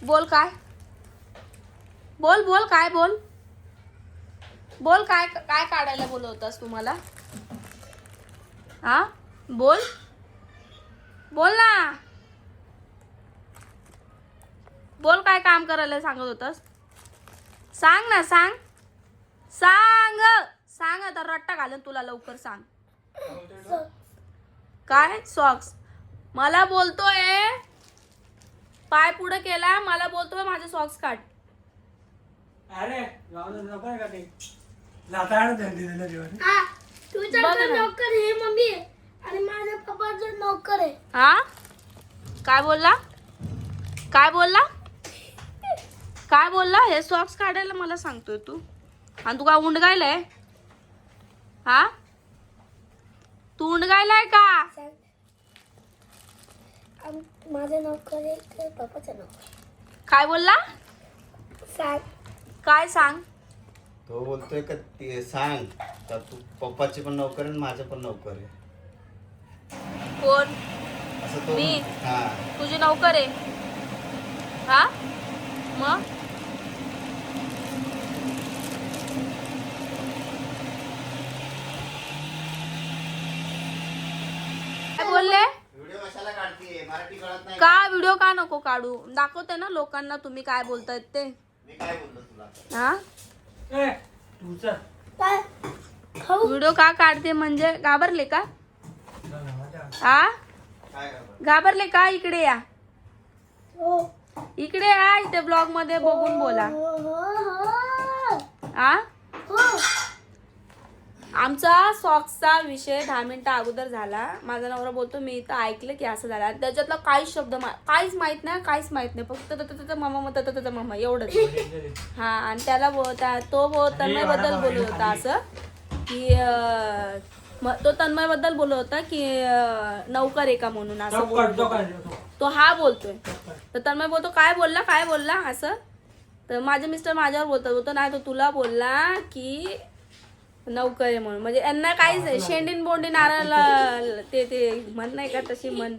बोल काय बोल बोल काय बोल बोल काय काय काढायला बोलवतास तुम्हाला हा बोल बोल ना बोल काय काम करायला सांगत होतास सांग ना सांग सांग सांग आता रट्टा घालून तुला लवकर सांग काय सॉक्स मला बोलतोय पाय पुढे केला मला बोलतोय माझे सॉक्स काढ अरे नको का ते लाताड धरली ना जेवण हा तुझा नोकर हे मम्मी आणि माझ्या पप्पाचा नोकर आहे हा काय बोलला काय बोलला काय बोलला हे सॉक्स काढायला मला सांगतोय तू आणि तू काय उंडगायलाय हा तू उंडगायलाय का माझे नोकर आहे ते पप्पाचा नोकर काय बोलला सांग काय सांग तो बोलतोय का ते सांग का तू पप्पाची पण नोकर आहे आणि माझं पण नोकर आहे कोण असं तो मी? हा तुझी नोकर आहे हा मग काय बोलले व्हिडिओ कशाला काढतीये मराठी कळत नाही का व्हिडिओ का नको काढू दाखवते ना लोकांना तुम्ही काय बोलतायत ते मी काय बोललो तुला हा ए तुझं काय खाऊ व्हिडिओ का काढते म्हणजे घाबरले का हा काय करतो घाबरले का इकडे या हो इकडे या इथे ब्लॉग मध्ये बघून बोला हो हो हा हो आमचा सॉक्सचा विषय 10 मिनिटं अगोदर झाला माझा नवरा बोलतो मी इथं ऐकलं की असं झालं आणि त्याच्यातला काहीच शब्द काहीच माहित नाही फक्त मामा मामा एवढंच हा आणि त्याला तो तन्मय बद्दल बोलत होता असं की तो तन्मय बद्दल बोलत होता की नौकर आहे का म्हणून असं बोलत होता. तो हा बोलतोय तर तन्मय बोलतो काय बोलला असं तर माझे मिस्टर माझ्यावर बोलतो नाही तो तुला बोलला की नौकर आहे म्हणून म्हणजे यांना काहीच नाही शेंडीन बोंडी नारळ ते म्हण नाही का तशी म्हण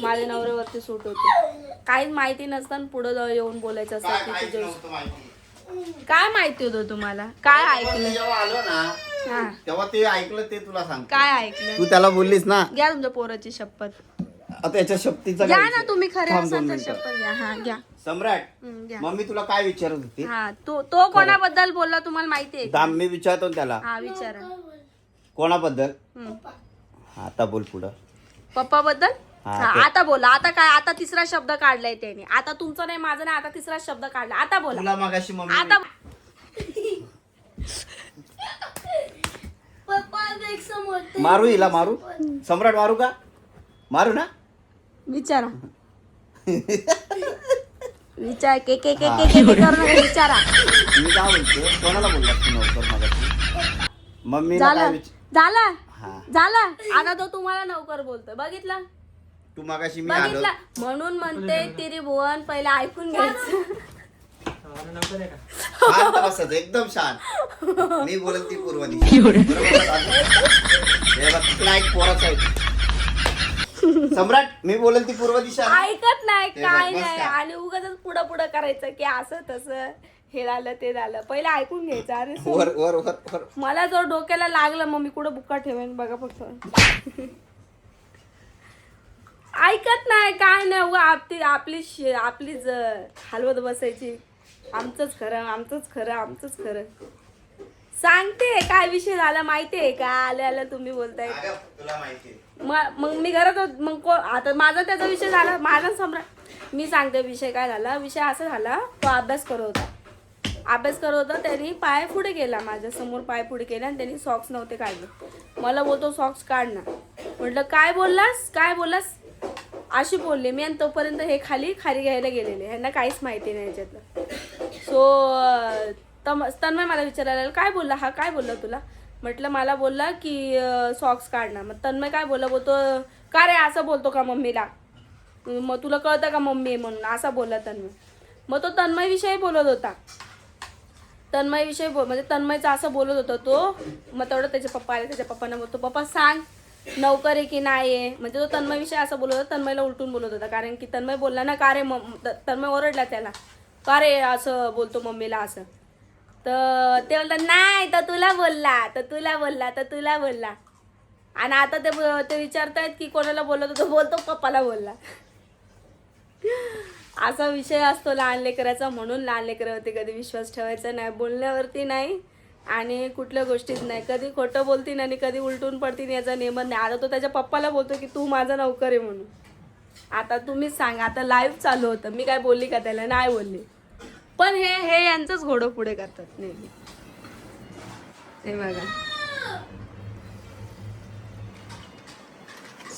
माझ्या नवऱ्यावरती सूट होते काहीच माहिती नसतं पुढे जाऊन येऊन बोलायचं असतं काय की माहिती तुझ्या नव्हतं माहिती काय माहिती होतं तुम्हाला काय ऐकलं जेव्हा आलो ना हा तेव्हा ते ऐकलं ते तुला सांग काय ऐकलं तू त्याला बोललीस ना घ्या तुमच्या पोराची शपथ आता याच्या शक्तीचा घ्या काय ना विषय? तुम्ही खरे थांब असाल 2 तर मिनिटं. शपथ घ्या हा घ्या सम्राट घ्या मम्मी तुला काय विचारत होती हा तो कोणाबद्दल बोलला तुम्हाला माहिती आहे का? दाम मी विचारतो ना त्याला हा विचारा कोणाबद्दल हम्म. आता बोल पुढं पप्पा बद्दल हा, हा ते- आता बोला आता काय आता तिसरा शब्द काढलाय त्याने आता तुमचं नाही माझं नाही आता तिसरा शब्द काढला आता बोला तुला मागाशी मम्मी आता पप्पा एक समोर मारू हिला मारू सम्राट मारू का मारू ना विचारा विचार के करू नका विचारा मी काय बोलतो कोणाला बोलला तू नवकर मागाशी मम्मीला काय झालं विचार झालं हा झालं आता तो तुम्हाला नौकर बोलतोय बघितलं तू मागाशी मी आलो बघितलं म्हणून म्हणते तिरी भुवन पहिले ऐकून घ्यायचं नंबर आहे का शांत बसायचं एकदम शांत मी बोलत ती पूर्व दिशा बरोबर ना? तुला एक पोराचं आहे सम्राट मी बोलत ती पूर्व दिशा ना? ऐकत नाही ते काय बस नाही काय? आणि उगाच पुढं करायचं की असं तसं हे झालं ते झालं पहिले ऐकून घ्यायचं अरे वर वर वर वर मला जर डोक्याला लागलं मग मी कुठं बुक्का ठेवेन बघा फक्त ऐकत नाही काय नाही उगा आपलीच हलवत बसायची आमचंच खरं सांगते काय विषय झाला माहितीये का आल्या तुम्ही बोलताय अगं, तुला माहिती आहे. मग मी घरात मग आता माझा त्याचा विषय झाला माझा सम्राट मी सांगते विषय काय झाला विषय असा झाला तो अभ्यास करत होता त्यांनी पाय पुढे केला माझ्या समोर पाय पुढे केला आणि त्यांनी सॉक्स नव्हते काढले मला बोलतो सॉक्स काढ ना म्हटलं काय बोललास अशी बोलले मी आणि तोपर्यंत हे खाली घ्यायला गेलेले ह्यांना काहीच माहिती नाही याच्यातलं सो तन्मय मला विचारायला लागला, काय बोलला हा काय बोलला तुला म्हटलं मला बोलला की सॉक्स काढणार मग तन्मय काय बोलतो का रे असं बोलतो का मम्मीला मग तुला कळतं का मम्मी आहे म्हणून असा बोलला तन्मय मग तो तन्मय विषयी बोलत होता तन्मयविषयी म्हणजे तन्मयचा असं बोलत होता तो. मग तेवढं त्याचे पप्पा आले, त्याच्या पप्पांना बोलतो पप्पा सांग नौकर आहे की नाही आहे. म्हणजे तो तन्मयविषयी असं बोलत होता, तन्मयला उलटून बोलत होता. कारण की तन्मय बोलला ना का रे तन्मय ओरडला त्याला, का रे असं बोलतो मम्मीला असं. तर ते बोलतात नाही तर तुला बोलला, तर तुला बोलला, तर तुला बोलला. आणि आता ते विचारतायत की कोणाला बोलत होतो, बोलतो पप्पाला बोलला. असा विषय असतो लहान लेकराचा. म्हणून लहान लेकरावरती कधी विश्वास ठेवायचा नाही, बोलण्यावरती नाही आणि कुठल्या गोष्टीत नाही. कधी खोटं बोलतीन आणि कधी उलटून पडतीन याचा नियम नाही. आता तो त्याच्या पप्पाला बोलतो की तू माझा नौकर आहे म्हणून. आता तुम्हीच सांगा, आता लाईव्ह चालू होतं, मी काय बोलली का त्याला? नाही बोलली. पण हे यांचंच घोडं पुढे करतात नेहमी. हे बघा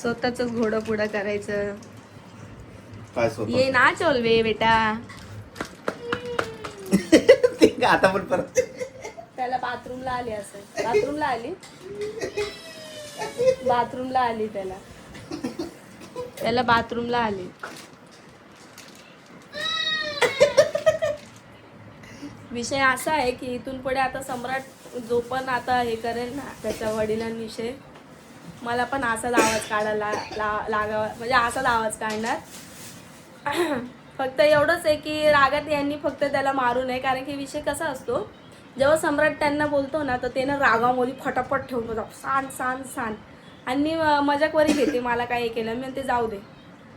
स्वतःच घोडं पुढं करायचं. काय स्वतः ये ना चोलवे बेटा. आता पण परत त्याला बाथरूमला आली असं, बाथरूमला आली त्याला बाथरूमला आली. विषय असा आहे की इथून पुढे आता सम्राट जो पण आता हे करेल ना त्याच्या वडिलांविषयी, मला पण असाच आवाज काढायला लागावा, म्हणजे असाच आवाज काढणार. फक्त एवढंच आहे की रागात यांनी फक्त त्याला मारू नये. कारण की विषय कसा असतो, जेव्हा सम्राट त्यांना बोलतो ना तर ते ना रागामध्ये फटाफट ठेवून जातो, सांड आणि मजाकवरी घेते, मला काय केलं मी ते जाऊ दे.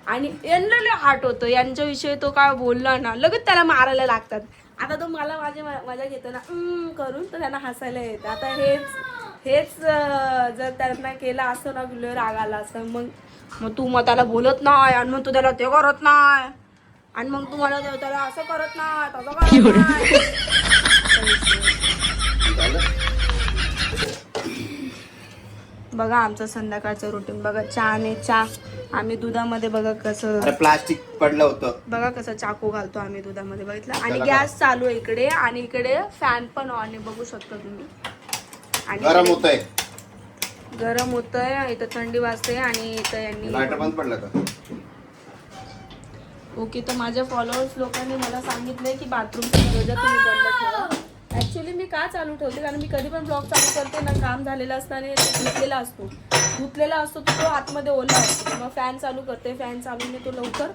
आणि यांना लय हाट होतं यांच्याविषयी. तो काय बोलला ना लगेच त्याला मारायला लागतात. आता तो मला मजा घेतो ना करून, तर त्यांना हसायला येतं. आता हेच जर त्यांना केलं असतं ना राग आला असतं, मग तू मग त्याला बोलत नाही आणि मग तू त्याला ते करत नाही आणि मग तू मला त्याला असं करत नाही तसं करत नाही. बघा आमचं संध्याकाळचं रुटीन बघा. चहा आम्ही दुधामध्ये बघा कसं प्लास्टिक पडलं होतं, बघा कसं चाकू घालतो आम्ही दुधामध्ये बघितलं. आणि गॅस चालू आहे इकडे आणि इकडे फॅन पण ऑन आहे, बघू शकता तुम्ही. आणि गरम होतंय इथं, थंडी वाजते. आणि इथं यांनी लाईट बंद पडलं का? ओके. तर माझ्या फॉलोअर्स लोकांनी मला सांगितलंय की बाथरूमचा दरवाजा तुम्ही बंद ठेवा. ऍक्च्युली मी का चालू ठेवते, कारण मी कधी पण ब्लॉग चालू करते ना काम झालेलं असतं आणि धुतलेला असतो तो आतमध्ये ओला असतो. मग फॅन चालू करते, फॅन चालूने तो लवकर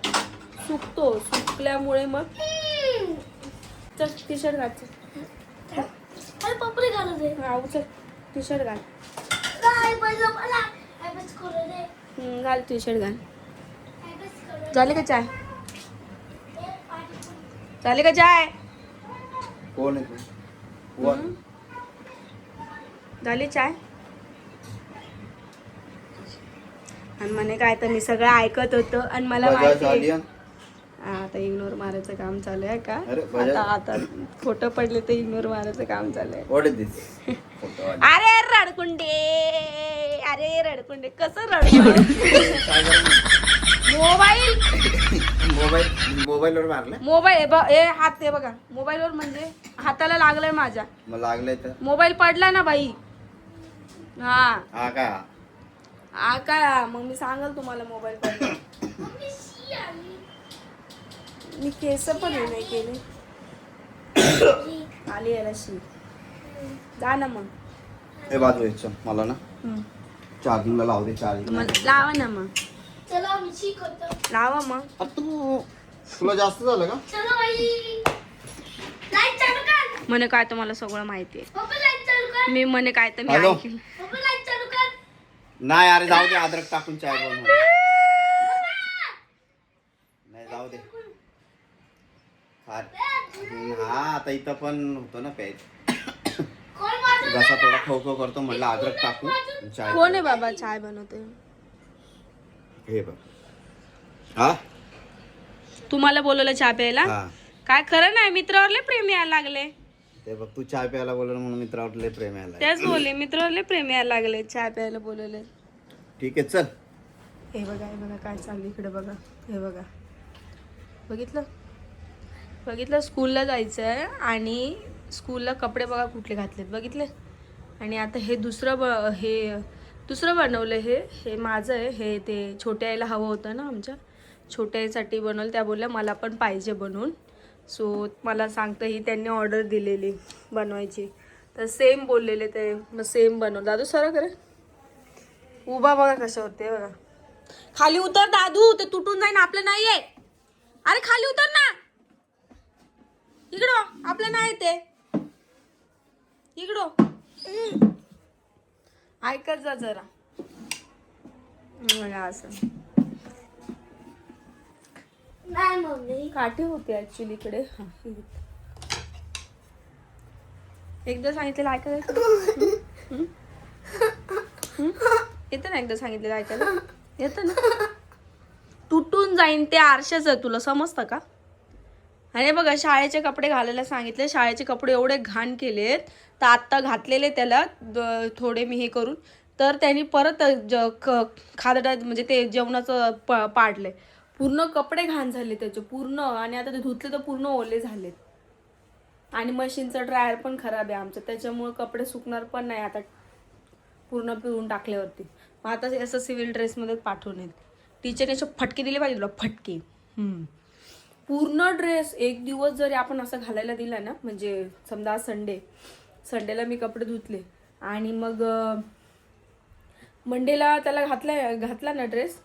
सुकल्यामुळे मग चल टी शर्ट घालते. पपडे घालू दे. हा चल टी शर्ट घाल. काय पहिलं मला अभ्यास करू दे. घाल टी शर्ट घाल. अभ्यास करू झाले का चाय? दे. झाले का चाय? कोण आहे तू? झाली चाय? आणि म्हणे काय तर मी सगळं ऐकत होतो आणि मला माहिती आहे. आता इग्नोर मारायचं काम चालू आहे का? आता खोटं पडले तर इग्नोर मारायचं काम चालू आहे. What is this? अरे रडकुंडे कसं रडतो? मोबाईलवर मारलं? हे हात हे बघा, मोबाईलवर म्हणजे हाताला लागलंय माझ्या. मग लागलंय तर मोबाईल पडला ना बाई. हा काय मग मी सांगाल तुम्हाला मोबाईल पडला. मी केस पण हे नाही केले. आली याला शी. जा ना मग. हे बाजू यायचं मला ना चार्जिंगला लावू दे. लावा ना मग. चला मी शिकवतो. लावा मग. तुला जास्त झालं का? चलो बाई. लाईट चालू कर. म्हणे काय तर मला सगळं माहिती आहे. पप्पा लाईट चालू कर. मी म्हणे काय तर मी हॅलो? ऐकलं. पप्पा लाईट चालू कर. नाही अरे जाऊ दे, अद्रक टाकून चाय बनव. नाही जाऊ दे. हा आता इथं पण होतो ना प्यायचं. कोण वाजवलं? जसा थोडा खो करतो म्हणलं अद्रक टाकून चाय. कोण आहे बाबा चाय बनवते? हे बघ. हा तुम्हाला बोलवलं चहा प्यायला? हा काय खरं नाही, मित्रावर लय प्रेम यायला लागले. ते बघ, तू चाय प्यायला बोलवलं म्हणून मित्रावर लय प्रेम यायला. त्याच बोलले मित्रावर लय प्रेम यायला लागले, चहा प्यायला बोलवले. ठीक आहे चल. हे बघा काय चाललं इकडे बघा. हे बघा बघितलं स्कूलला जायचं आहे आणि स्कूलला कपडे बघा कुठले घातलेत बघितले. आणि आता हे दुसरं बनवलं. हे माझं आहे. हे ते छोट्या आईला हवं होतं ना, आमच्या छोट्या आईसाठी बनवलं. त्या बोलल्या मला पण पाहिजे बनवून. सो मला सांगतं ही त्यांनी ऑर्डर दिलेली बनवायची, तर सेम बोललेले ते, मग सेम बनव. दादू सरळ करे उभा बघा कसं होते बघा. खाली उतर दादू, ते तुटून जाईन, आपलं नाहीये. अरे खाली उतर ना, इकडं आपलं नाही ते, इकडं ऐकत जा जरा. बघा असं नाही मम्मी. काठी होती ऍक्च्युली इकडे. हा, ही घे. एकदा सांगितलेलं ऐकायला येतं ना, एकदा सांगितलेलं ऐकायला येतं ना. तुटून जाईन ते आरशाचं, तुला समजतं का? आणि बघा शाळेचे कपडे घालायला सांगितले, शाळेचे कपडे एवढे घाण केलेत, तर आत्ता घातलेले त्याला थोडे मी हे करून, तर त्यांनी परत खादडा म्हणजे ते जेवणाचं पाडलंय. पूर्ण कपडे घाण झाले त्याचे पूर्ण, आणि आता ते धुतले तर पूर्ण ओले झालेत. आणि मशीनचं ड्रायर पण खराब आहे आमचं, त्याच्यामुळे कपडे सुकणार पण नाही आता पूर्ण पिळून टाकल्यावरती. मग आता असं सिव्हिल ड्रेसमध्ये पाठवून येईल. टीचरने असे फटके दिले पाहिजे तुला, फटके. पूर्ण ड्रेस एक दिवस जरी आपण असं घालायला दिला ना, म्हणजे समजा संडेला मी कपडे धुतले आणि मग मंडेला त्याला घातला ना ड्रेस,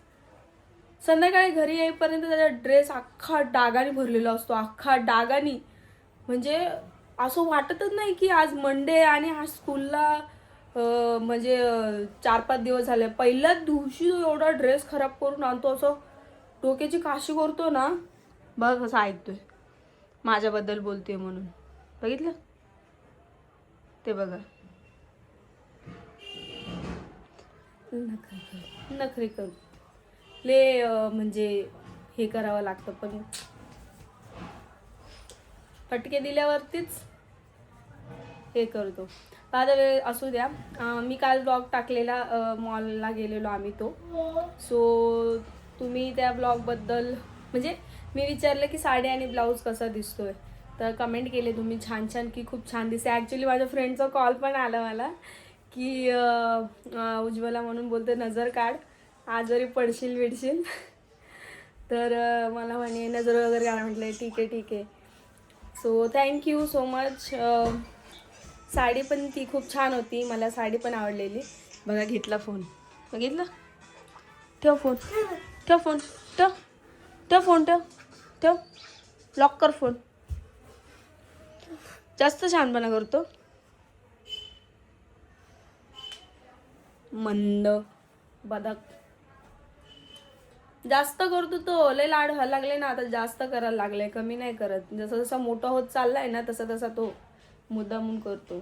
संध्याकाळी घरी येईपर्यंत त्याचा ड्रेस अख्खा डागाने भरलेला असतो, अख्खा डागाने. म्हणजे असं वाटतच नाही की आज मंडे आणि आज स्कूलला म्हणजे 4-5 दिवस झाले. पहिल्याच दिवशी एवढा ड्रेस खराब करून आणतो, असं डोक्याची काशी करतो ना. बघ कसं ऐकतोय, माझ्याबद्दल बोलतोय म्हणून. बघितलं ते बघा, नखरे कर ले, म्हणजे हे करावं लागतं. पण फटके दिल्यावरतीच हे करतो. आता वेळ असू द्या. मी काल ब्लॉग टाकलेला, मॉलला गेलेलो आम्ही तो. सो तुम्ही त्या ब्लॉगबद्दल म्हणजे मी विचारलं की साडी आणि ब्लाऊज कसा दिसतोय, तर कमेंट केले तुम्ही छान छान की खूप छान दिसते. ॲक्च्युली माझ्या फ्रेंडचा कॉल पण आला मला की उज्ज्वला म्हणून बोलते नजर काढ, आजारी पडशील विडशील. तर मला म्हणे नजर वगैरे काढ. म्हटलं ठीक आहे. So thank you so much. Sari पण ती खूप छान होती, मला साडी पण आवडलेली. बघा घेतला फोन, बघितलं. ठेव फोन, लॉक कर फोन. जास्त छानपणा करतो, मंद बदक जास्त करतो तो. लय लाड व्हायला लागले ना आता, जास्त करायला लागले, कमी नाही करत. जसा जसा मोठा होत चाललाय ना तसा तो मुद्दामून करतो.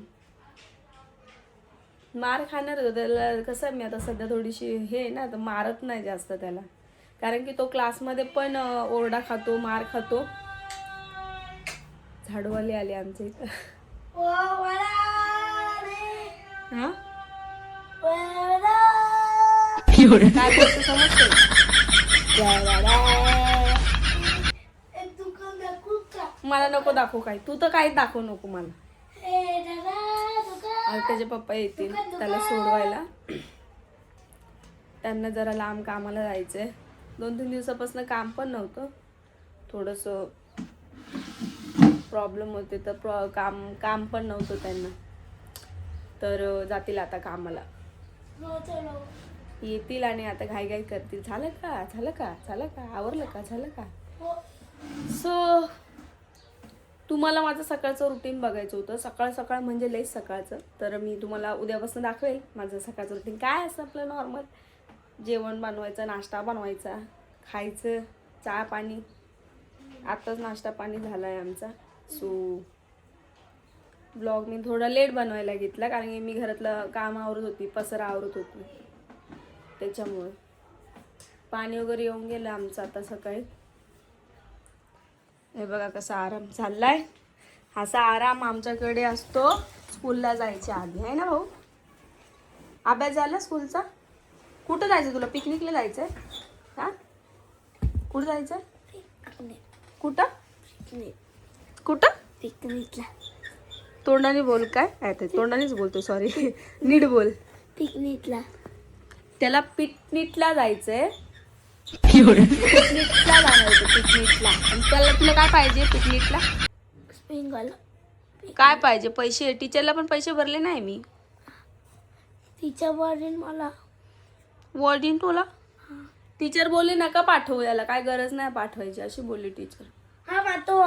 मार खाणार होतो त्याला. कसं मी आता सध्या थोडीशी हे ना, तर मारत नाही जास्त त्याला, कारण की तो क्लासमध्ये पण ओरडा खातो, मार खातो. झाडूवाले आले आमच्या इथं. हा काय बोलतो समजतं? मला नको दाखवू काय, तू तर काहीच दाखवू नको मला. त्याचे पप्पा येतील त्याला सोडवायला. त्यांना जरा लांब कामाला जायचंय. 2-3 दिवसापासून काम पण नव्हतं, थोडंसं प्रॉब्लेम होते, तर काम पण नव्हतं त्यांना. तर जातील आता कामाला, येतील आणि आता घाई करतील. झालं का आवरलं का, झालं का. सो तुम्हाला माझं सकाळचं रुटीन बघायचं होतं. सकाळ म्हणजे लईच सकाळचं. तर मी तुम्हाला उद्यापासून दाखवेल माझं सकाळचं रुटीन काय असतं. आपलं नॉर्मल जेवण बनवायचं, नाश्ता बनवायचा, खायचं, चहा पाणी. आत्ताच नाश्ता पाणी झाला आहे आमचा. सो ब्लॉग मी थोडा लेट बनवायला घेतला, कारण की मी घरातलं काम आवरत होती, पसरा आवरत होती, त्याच्यामुळे. पाणी वगैरे येऊन गेलं आमचं आता सकाळी. हे बघा कसा आराम चाललाय. असा आराम आमच्याकडे असतो स्कूलला जायच्या आधी, आहे ना भाऊ. अभ्यास झाला स्कूलचा. कुठं जायचं तुला, पिकनिकला जायचंय? हा कुठं जायचंय, कुठं पिकनिकला. तोंडाने बोल. काय तोंडानेच बोलतो, सॉरी. नीट बोल. पिकनिकला. त्याला पिकनिकला जायचंय. पिकनिकला जाणार होतो पिकनिकला. आणि त्याला तुला काय पाहिजे पिकनिकला? स्प्रिंगल काय पाहिजे? पैसे. टीचरला पण पैसे भरले नाही मी. तिच्या वरील मला वॉर्डिन तुला टीचर बोलली नका पाठवू याला, काय गरज नाही पाठवायची अशी बोलली टीचर. हा पाठव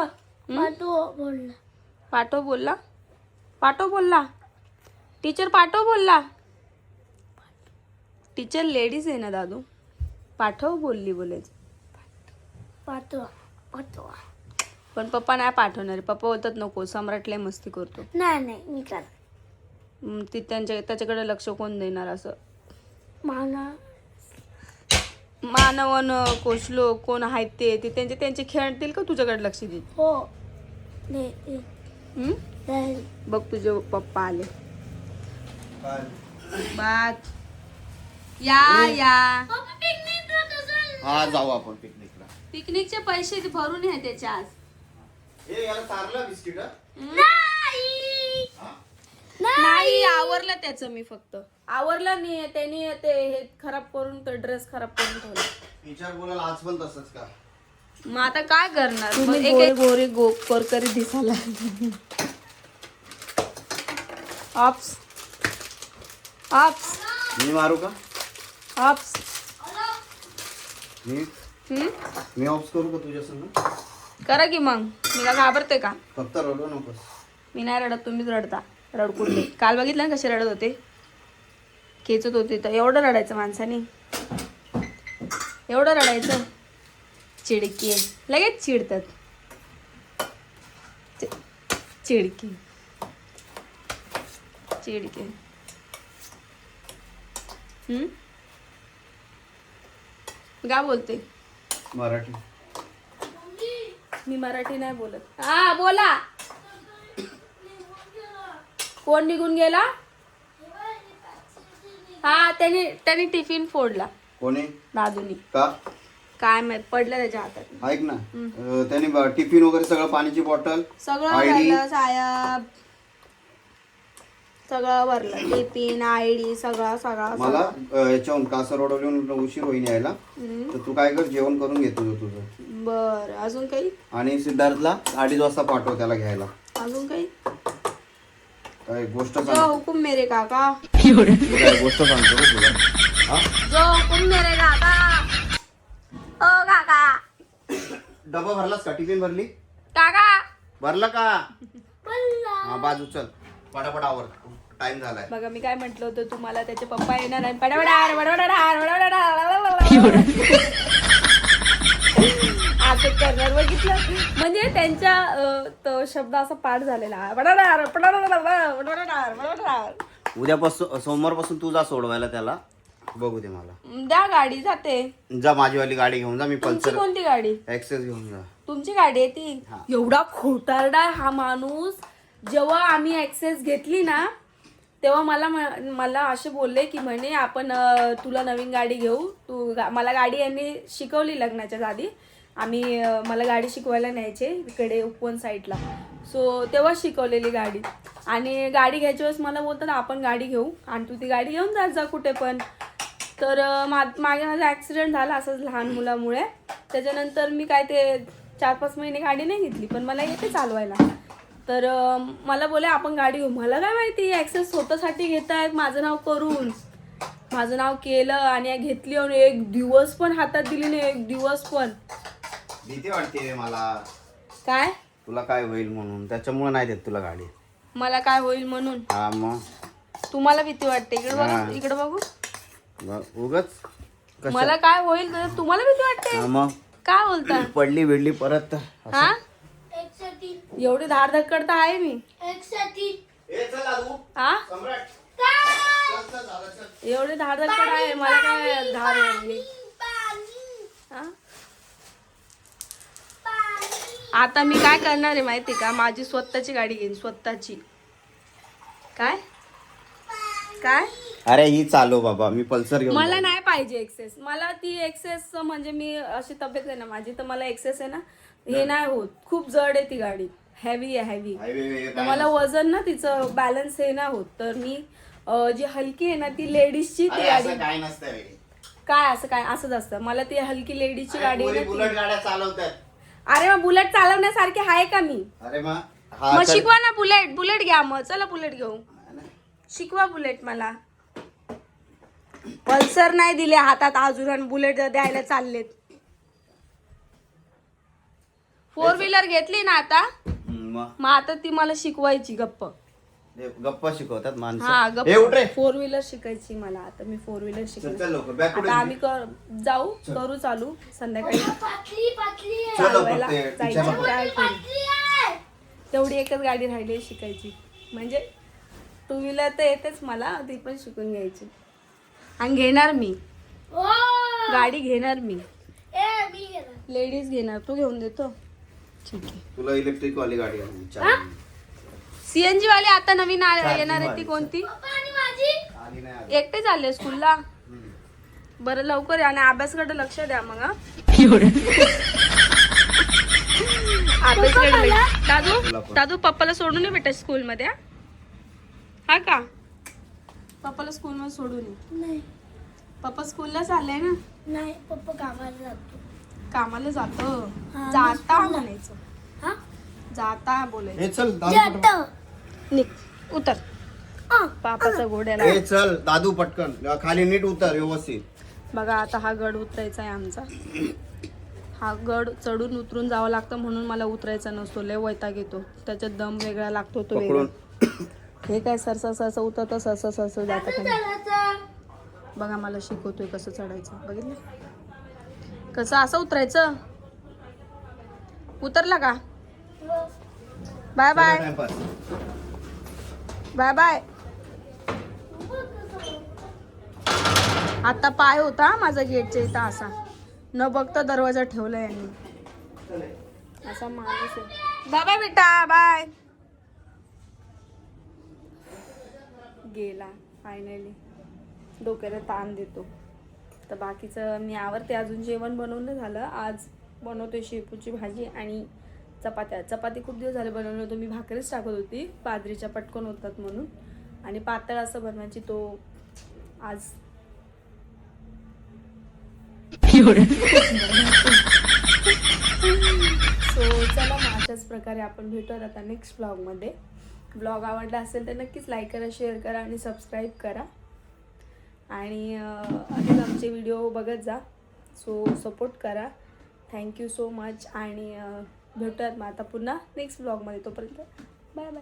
बोलला. पाठव बोलला? पाठव बोलला टीचर? पाठव बोलला टीचर? लेडीज आहे ना दादू. पाठव बोलली बोलायचं. पाठवा पण पप्पा नाही पाठवणार. पप्पा बोलतात नको, सम्राट लय मस्ती करतो. नाही मी कर ती त्याच्याकडे लक्ष कोण देणार असं. मानवन कोसलो कोण आहेत ते त्यांचे खेळतील का तुझ्याकडे लक्ष देईल? हो बघ तुझे पप्पा आले. बात या हा जाऊ आपण पिकनिकला. पिकनिकचे पैसे ते भरून या त्याच्या आज. हे याला चारलं बिस्किट. नाही आवरलं त्याचं. मी फक्त आवरलं नाही. त्याने ते हे खराब करून तो ड्रेस खराब करून ठेवला. टीचर बोलाल आज पण तसंच का? मग आता काय करणार? मग एक गोरे कोरकरी दिसायला. ऑप्स ऑप्स मी मारू का? ऑप्स. मी ऑप्स करू का तुझ्या संग? करा की मग. मी का घाबरते का? फक्त रडू नकोस. मी नाही रडत, तुम्हीच रडता. रडकुंडे काल बघितलं ना कसे रडत होते, खेचत होते. तर एवढं रडायचं माणसाने? एवढं रडायचं? चिडकी लगेच चिडतात. चिडकी चिडकी. काय बोलते? मराठी. मी मराठी नाही बोलत. हा बोला. कोण निघून गेला? हा त्याने टिफिन फोडला. कोणी? दादूनी. का? काय माहित, पडलं त्याच्या हातात. ऐक ना, त्याने टिफिन वगैरे सगळं, पाण्याची बॉटल सगळं ID. भरलं साहेब. सगळं भरलं. टिफिन ID सगळं मला याच्याहून कासरवाडवरून उशीर होईन यायला. तर तू काय कर, जेवण करून घे तुझं. बर. अजून काही? आणि सिद्धार्थला 2:30 वाजता पाठव त्याला घ्यायला. अजून काही? काय गोष्ट जो सांग. हुकुम मेरे काका. काय गोष्ट सांगतो रे तुला. हा? जो हुकुम मेरे काका. ओ काका. डबा भरलास का? टिफिन भरली? काका. भरला का? हा बाजू चल, पटापट आवर, टाइम झालाय. बघा मी काय म्हंटल होतं तुम्हाला, त्याचे पप्पा येणार आणि पडापडार असं करणार. बघितलं म्हणजे त्यांच्या तो शब्द असा पाठ झालेला. उद्यापासून सोमवारपासून तू जा सोडवायला त्याला. बघू दे मला. द्या गाडी जाते. जा माझीवाली गाडी घेऊन जा. मी तुमची पल्सर कोणती गाडी? एक्सेस घेऊन जा. तुमची गाडी आहे ती? हा. एवढा खोटारडा आहे हा माणूस. जेव्हा आम्ही ऍक्सेस घेतली ना तेव्हा मला असे बोलले की म्हणे आपण तुला नवीन गाडी घेऊ. मला गाडी यांनी शिकवली लग्नाच्या आधी. मला गाडी शिकवायला न्यायचे इकडे उपवन साईडला. सो तेव्हा शिकवलेली गाडी. आणि गाडी घ्यायच्या वेळेस मला बोलतात आपण गाडी घेऊ आणि तू ती गाडी घेऊन जात जा कुठे पण. तर मागे माझा ॲक्सिडेंट झाला असंच लहान मुलामुळे. त्याच्यानंतर मी काय ते 4-5 महिने गाडी नाही घेतली, पण मला येते चालवायला. तर मला बोले आपण गाडी घेऊ. मला काय माहिती ॲक्सेस स्वतःसाठी घेत आहेत माझं नाव करून. माझं नाव केलं आणि घेतली आणि 1 दिवस पण हातात दिली नाही. 1 दिवस पण. भीती वाटते मला. काय? तुला काय होईल म्हणून, त्याच्यामुळे नाही देत तुला गाडी. मला काय होईल म्हणून? हा मग तुम्हाला भीती वाटते? इकडे बघू, इकडे बघू. उगाच मला काय होईल तर तुम्हाला भीती वाटते? मग काय बोलता? पडली बिडली परत. हा एवढी धार धक्कडता आहे मी. हा एवढी धार धक्कड आहे मला. काय धार आहे? आता मी काय करणार आहे माहिती का? माझी स्वतःची गाडी घेईन. स्वतःची. काय काय? अरे ही चालव बाबा, मी पल्सर घेऊन मला नाही पाहिजे एक्सेस. मला ती एक्सेस म्हणजे मी अशी तब्येत आहे ना माझी, तर मला एक्सेस आहे ना हे नाही होत. खूप जड आहे ती गाडी. हेवी आहे हेवी. मला वजन ना तिचं बॅलन्स हे नाही होत. तर मी जी हलकी आहे ना ती लेडीजची ती गाडी. काय नसतं काय असं काय असंच असतं. मला ती हलकी लेडीची गाडी आहे पोरी ना ती. बुलेट गाड्या चालवतात. अरे मग बुलेट चालवण्यासारखी आहे का मी? अरे मग मग शिकवा ना बुलेट. बुलेट घ्या मग. चला बुलेट घेऊ. शिकवा बुलेट मला. पल्सर नाही दिले हातात अजून आणि बुलेट द्यायला चाललेत. 4 व्हीलर घेतली ना आता. मग आता ती मला शिकवायची गप्प. गप्पा शिकवतात हा माणसं. गप्प. ए, उठ रे. 4 व्हीलर शिकायची मला आता. मी 4 व्हीलर चल शिकायची. चल लवकर बॅक आता आम्ही जाऊ करू चालू संध्याकाळी पातली पातली आहे. चालवायला ते जायचं. टीचरला काय करू? पातली आहे. तेवढी एकच गाडी राहिली आहे शिकायची. म्हणजे 2 व्हीलर तर येतेच मला, ती पण शिकून घ्यायची. आणि घेणार मी ओ गाडी घेणार मी. मी गेला. लेडीज घेणार. तू घेऊन देतो? ठीक आहे. तुला इलेक्ट्रिक वाली गाडी आहे. सीएनजी वाली आता नवीन Charging येणार आहे ती वाली. कोणती? पप्पा आणि माझी आली नाही आली. एकटे चालले स्कूलला. बरं लवकर या आणि अभ्यासकडे लक्ष द्या मग. हा? अभ्यासकडे दादू दादू पप्पाला सोडून ये बेटा स्कूल मध्ये. हा का? पप्पाला स्कूल मध्ये सोडून ये. नाही पप्पा स्कूलला चालले ना. नाही पप्पा कामाला जातो. कामाला जातो. हा, जाता स्कूलला. म्हणायचं. हा जाता बोलायचं. ए चल दादू पटकन. जातो. निघ उतर. पापाचा घोड्याला. ए चल दादू पटकन खाली नीट उतर व्यवस्थित. बघा आता हा गड उतरायचा आहे आमचा. हा गड चढून उतरून जावं लागतं म्हणून मला उतरायचा नसतो. लय वैताग येतो. त्याच्यात दम वेगळा लागतो तो वेगळा. पकडून हे काय सरसा सरसा उतरतं सरसा सरसा जातं खाली. चलायचं. बघा मला शिकवतोय कसं चढायचं. बघितलं कसं असं उतरायचं. उतरला का? Bye bye timepass. Bye bye. आता पाय होता माझा गेटच्या इथं असा न बघता दरवाजा ठेवला यांनी. असा माणूस आहे. बाय बाय बेटा बाय. गेला फायनली. डोक्याला ताण देतो. तर बाकीचं मी आवरते. अजून जेवण बनवलं झालं. आज बनवते शेपूची भाजी आणि चपात्या. चपाती खूप दिवस झाले बनवलं होतं. मी भाकरीच टाकत होती बाजरीच्या पटकन होतात म्हणून. आणि पातळ असं बनवायची तो आज. सो चला मग अशाच प्रकारे आपण भेटूयात आता नेक्स्ट ब्लॉगमध्ये. ब्लॉग आवडला असेल तर नक्कीच लाईक करा, शेअर करा आणि सबस्क्राईब करा. आणि असेच आमचे व्हिडिओ बघत जा. सो सपोर्ट करा. Thank you so much. आणि भेटूयात मग आता पुन्हा नेक्स्ट ब्लॉगमध्ये. तोपर्यंत बाय बाय.